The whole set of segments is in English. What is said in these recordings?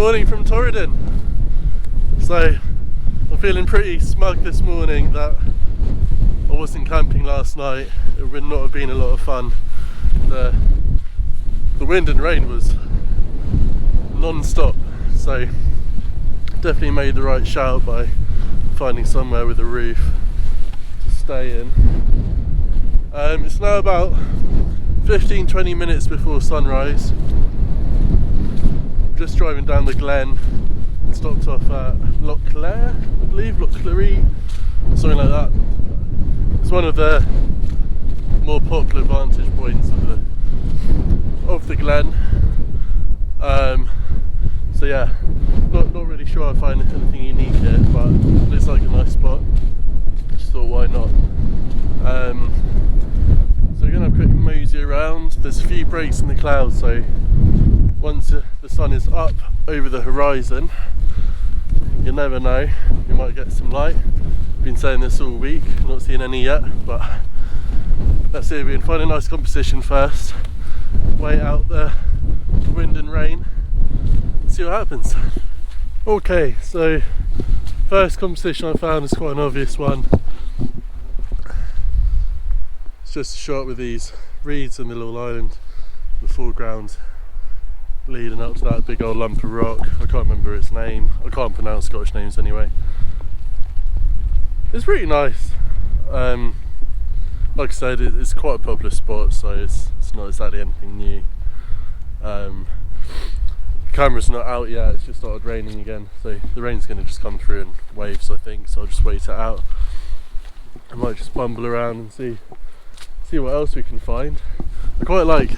morning from Torridon. So I'm feeling pretty smug this morning that I wasn't camping last night. It would not have been a lot of fun. The wind and rain was non-stop, so definitely made the right shout by finding somewhere with a roof to stay in. It's now about 15-20 minutes before sunrise. Just driving down the glen, stopped off at Loch Clare, I believe, Loch Clary, something like that. It's one of the more popular vantage points of the glen. So yeah, not really sure I find anything unique here, but it looks like a nice spot. Just thought, why not? So we're gonna have a quick mosey around. There's a few breaks in the clouds, so once the sun is up over the horizon, you never know, you might get some light. Been saying this all week, not seeing any yet, but let's see if we can find a nice composition first, wait out the wind and rain, see what happens. Okay, so first composition I found is quite an obvious one. It's just a shot with these reeds in the little island in the foreground, leading up to that big old lump of rock. I can't remember its name. I can't pronounce Scottish names anyway. It's pretty nice. Like I said, it's quite a popular spot, so it's not exactly anything new. The camera's not out yet, it's just started raining again, so the rain's going to just come through in waves, I think, so I'll just wait it out. I might just bumble around and see what else we can find. I quite like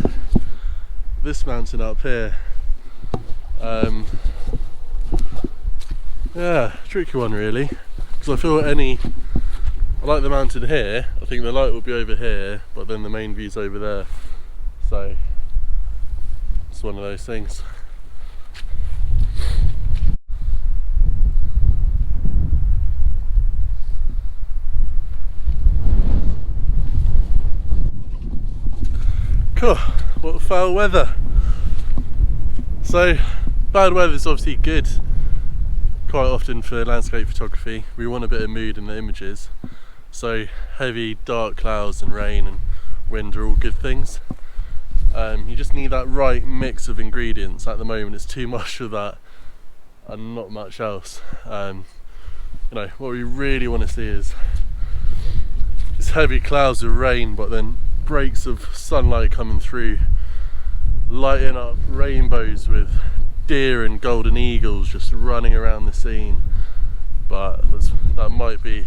this mountain up here. Yeah, tricky one really, because I feel I like the mountain here. I think the light will be over here, but then the main view's over there, so it's one of those things. Cool, what foul weather. So bad weather is obviously good quite often for landscape photography. We want a bit of mood in the images, so heavy dark clouds and rain and wind are all good things. You just need that right mix of ingredients. At the moment it's too much of that and not much else. You know, what we really want to see is heavy clouds of rain, but then breaks of sunlight coming through, lighting up rainbows with deer and golden eagles just running around the scene. But that might be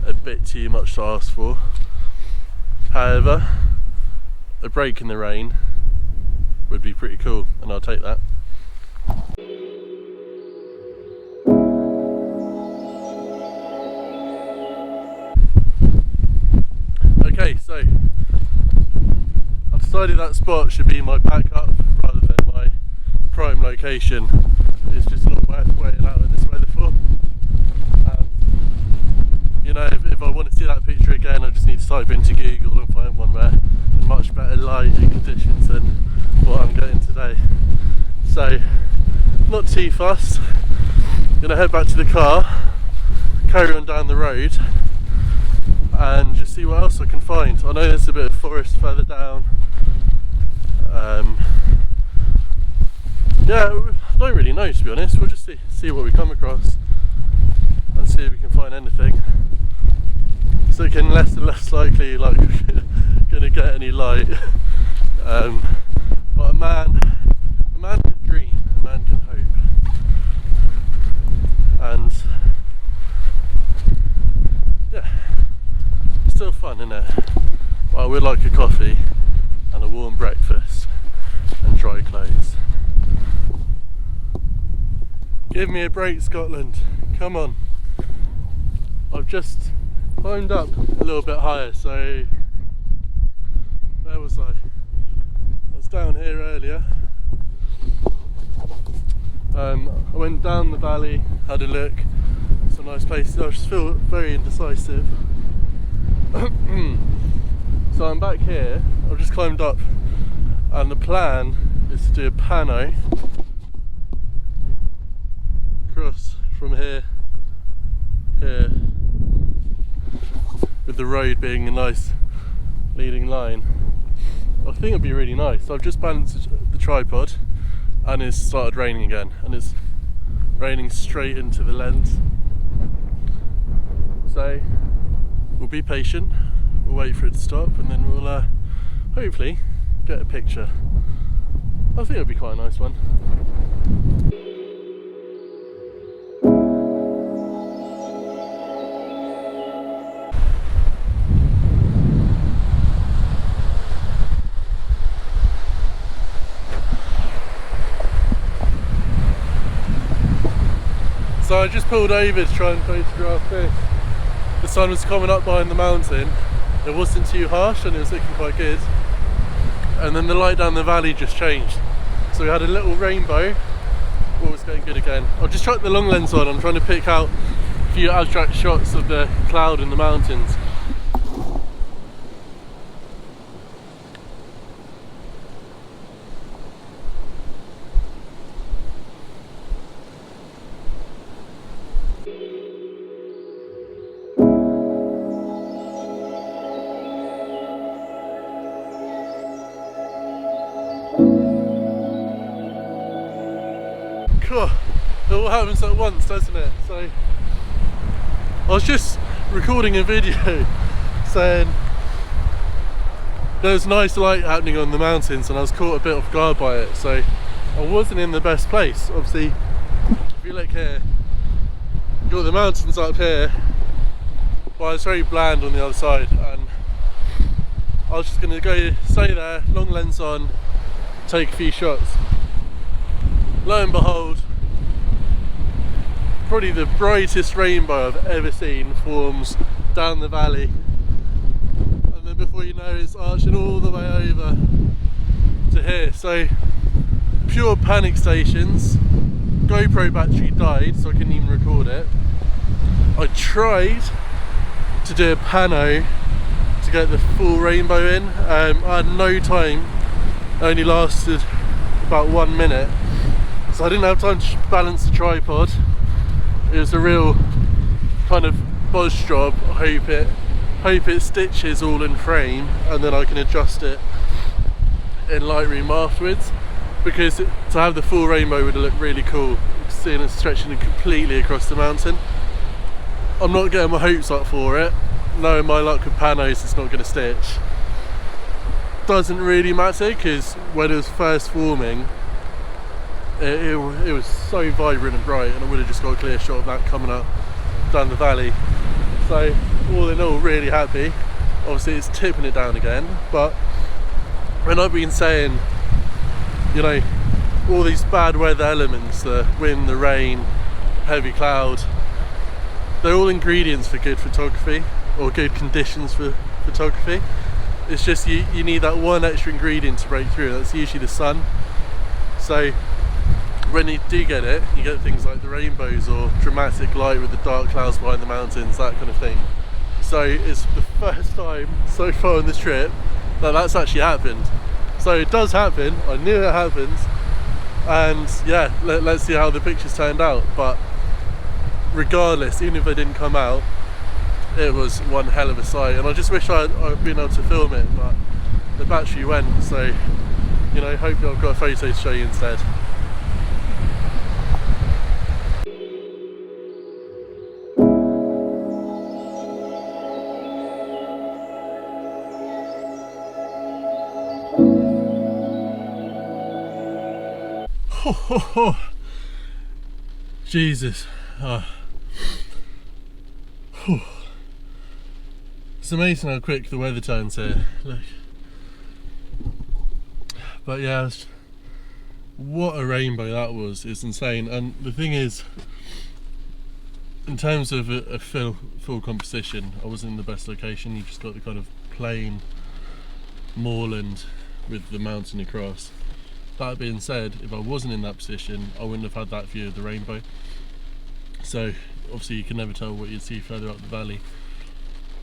a bit too much to ask for. However, a break in the rain would be pretty cool, and I'll take that. Okay, so I've decided that spot should be my backup rather than my prime location. It's just not worth waiting out in this weather for. You know, if I want to see that picture again, I just need to type into Google and find one where in much better light and conditions than what I'm getting today. So, not too fussed. Gonna head back to the car, carry on down the road, and just see what else I can find. I know there's a bit of forest further down. Yeah, I don't really know, to be honest. We'll just see what we come across and see if we can find anything. It's looking less and less likely like we're gonna get any light. But a man can dream, a man can hope. And yeah, it's still fun, isn't it? Well, I would like a coffee and a warm breakfast and dry clothes. Give me a break, Scotland, come on. I've just climbed up a little bit higher, so where was I? I was down here earlier. I went down the valley, had a look, some nice places. I just feel very indecisive. So I'm back here, I've just climbed up, and the plan is to do a pano the road being a nice leading line, I think it'd be really nice. So I've just balanced the tripod and it's started raining again, and it's raining straight into the lens. So we'll be patient, we'll wait for it to stop, and then we'll hopefully get a picture. I think it'll be quite a nice one. So I just pulled over to try and photograph this. The sun was coming up behind the mountain. It wasn't too harsh and it was looking quite good. And then the light down the valley just changed. So we had a little rainbow. All was going good again. I've just tried the long lens on. I'm trying to pick out a few abstract shots of the cloud in the mountains. Cool. It all happens at once, doesn't it? So I was just recording a video saying there was nice light happening on the mountains and I was caught a bit off guard by it, so I wasn't in the best place. Obviously, if you look here, you've got the mountains up here, but it's very bland on the other side, and I was just going to go stay there, long lens on, take a few shots. Lo and behold, probably the brightest rainbow I've ever seen forms down the valley, and then before you know it's arching all the way over to here. So pure panic stations. GoPro battery died, so I couldn't even record it. I tried to do a pano to get the full rainbow in. I had no time, it only lasted about 1 minute. So I didn't have time to balance the tripod. It was a real kind of buzz job. I hope it stitches all in frame, and then I can adjust it in Lightroom afterwards. Because to have the full rainbow would look really cool, seeing it stretching completely across the mountain. I'm not getting my hopes up for it. Knowing my luck with panos, it's not going to stitch. Doesn't really matter, because when it was first forming, it was so vibrant and bright, and I would have just got a clear shot of that coming up down the valley. So all in all, really happy. Obviously it's tipping it down again, but when I've been saying, you know, all these bad weather elements, the wind, the rain, heavy cloud, they're all ingredients for good photography, or good conditions for photography. It's just you need that one extra ingredient to break through. That's usually the sun. So when you do get it, you get things like the rainbows or dramatic light with the dark clouds behind the mountains, that kind of thing. So it's the first time so far on this trip that that's actually happened. So it does happen, I knew it happens, and yeah, let's see how the pictures turned out. But regardless, even if they didn't come out, it was one hell of a sight, and I just wish I'd been able to film it, but the battery went, so you know, hopefully I've got a photo to show you instead. Jesus. It's amazing how quick the weather turns here. Look. But yeah, what a rainbow that was. It's insane. And the thing is, in terms of a full composition, I wasn't in the best location. You just got the kind of plain moorland with the mountain across. That being said, if I wasn't in that position, I wouldn't have had that view of the rainbow. So obviously you can never tell what you'd see further up the valley,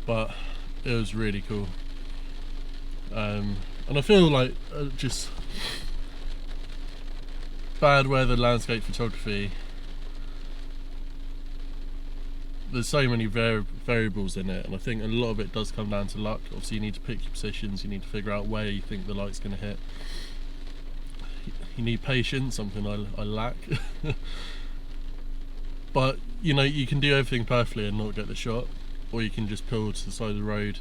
but it was really cool. And I feel like just bad weather landscape photography, there's so many variables in it, and I think a lot of it does come down to luck. Obviously you need to pick your positions, you need to figure out where you think the light's going to hit. You need patience, something I lack. But you know, you can do everything perfectly and not get the shot, or you can just pull to the side of the road,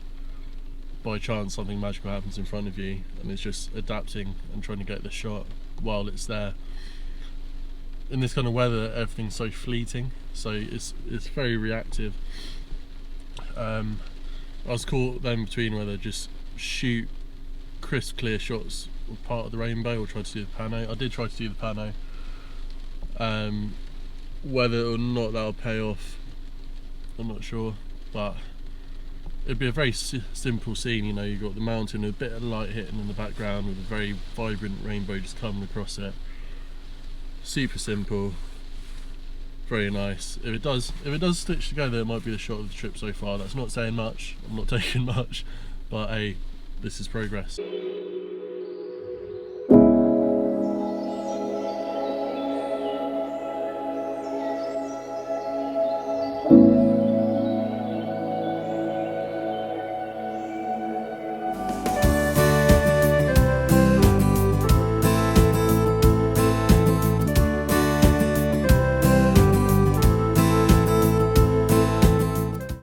by chance something magical happens in front of you, and it's just adapting and trying to get the shot while it's there. In this kind of weather, everything's so fleeting, so it's very reactive. I was caught then between whether just shoot crisp clear shots of part of the rainbow or try to do the pano. I did try to do the pano. Whether or not that'll pay off, I'm not sure, but it'd be a very simple scene. You know, you've got the mountain with a bit of light hitting in the background with a very vibrant rainbow just coming across it. Super simple, very nice. If it does stitch together, it might be the shot of the trip so far. That's not saying much, I'm not taking much, but hey, this is progress.